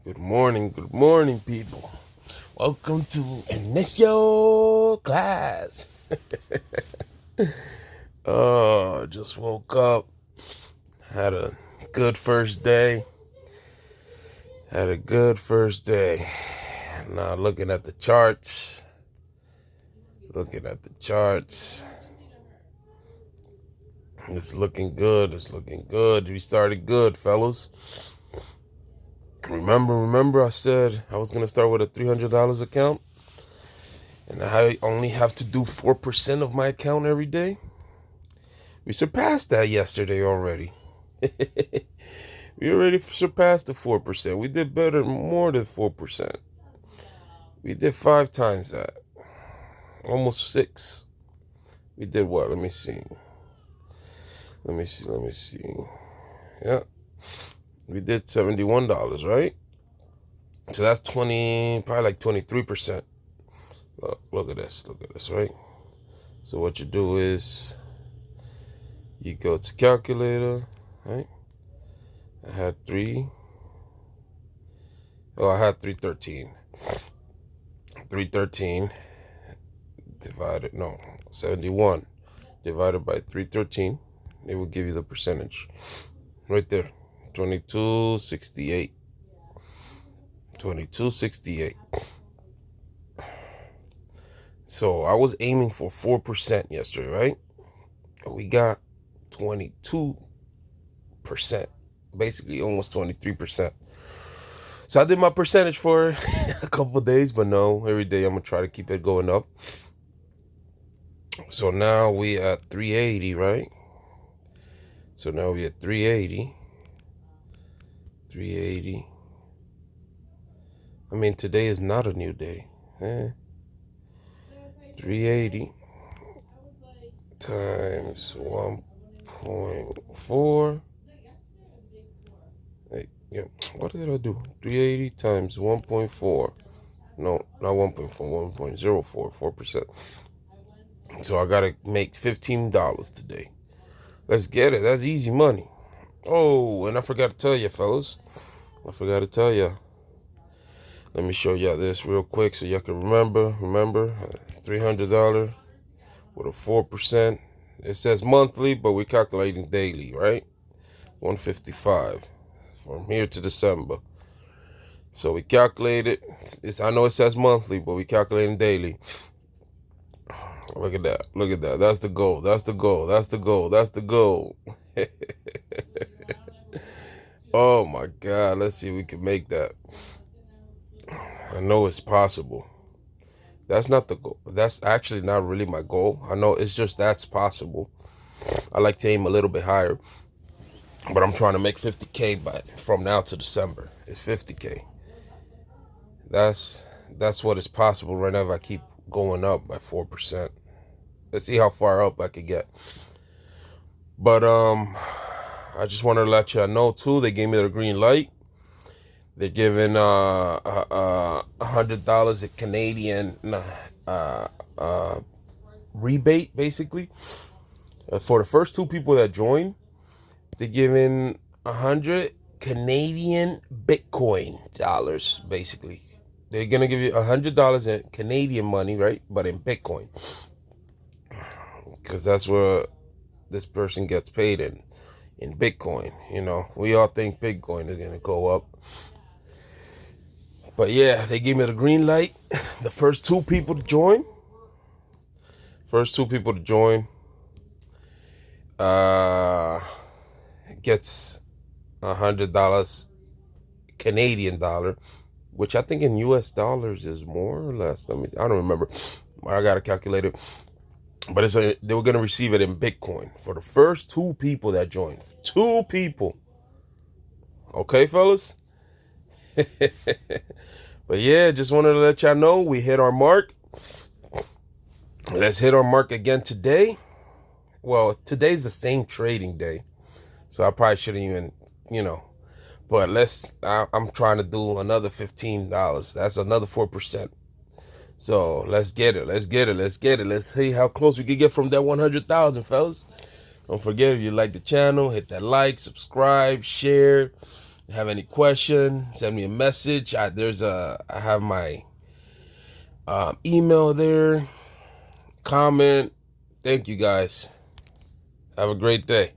Good morning, people. Welcome to initial class. Just woke up, had a good first day. Now looking at the charts. It's looking good. We started good, fellas. Remember I said I was gonna start with a $300 account, and I only have to do 4% of my account every day. We surpassed that yesterday already. We already surpassed the 4%. We did better, more than 4%. We did 5 times that, almost 6. We did what? Let me see. Yeah, we did $71, right? So that's probably like 23%. Look at this, right? So what you do is you go to calculator, right? I had 313. 313 71 divided by 313. It will give you the percentage right there. 2268. 2268. So I was aiming for 4% yesterday, right? And we got 22%, basically almost 23%. So I did my percentage for a couple of days, but no, every day I'm gonna try to keep it going up. So now we at 380, right? So now we at 380. 380. I mean, today is not a new day. 380 times 1.4. Hey, yeah, what did I do? 380 times 1.4. No, not 1.4, 1.04, 4%. So I gotta make $15 today. Let's get it. That's easy money. Oh, and I forgot to tell you, fellas. Let me show y'all this real quick so y'all can remember. $300 with a 4%. It says monthly, but we're calculating daily, right? 155 from here to December. So we calculate it. I know it says monthly, but we calculating daily. Look at that. That's the goal. Oh my God. Let's see if we can make that. I know it's possible. That's not the goal. That's actually not really my goal. I know it's just that's possible. I like to aim a little bit higher, but I'm trying to make 50K from now to December. It's 50K. That's what is possible right now if I keep going up by 4%. Let's see how far up I could get. But I just wanted to let y'all know too. They gave me the green light. They're giving $100 a Canadian rebate, basically. For the first 2 people that join, they're giving 100 Canadian Bitcoin dollars, basically. They're gonna give you $100 in Canadian money, right? But in Bitcoin, because that's where this person gets paid in Bitcoin. You know, we all think Bitcoin is gonna go up, but yeah, they gave me the green light. The first 2 people to join, gets $100 Canadian dollar, which I think in US dollars is more or less. I don't remember. I gotta calculate it. But they were gonna receive it in Bitcoin for the first 2 people that joined. 2 people. Okay, fellas? But yeah, just wanted to let y'all know we hit our mark. Let's hit our mark again today. Well, today's the same trading day, so I probably shouldn't even, but I'm trying to do another $15. That's another 4%. So let's get it. Let's see how close we can get from that 100,000, fellas. Don't forget, if you like the channel, hit that like, subscribe, share. Have any question, send me a message. I have my email there. Comment. Thank you guys. Have a great day.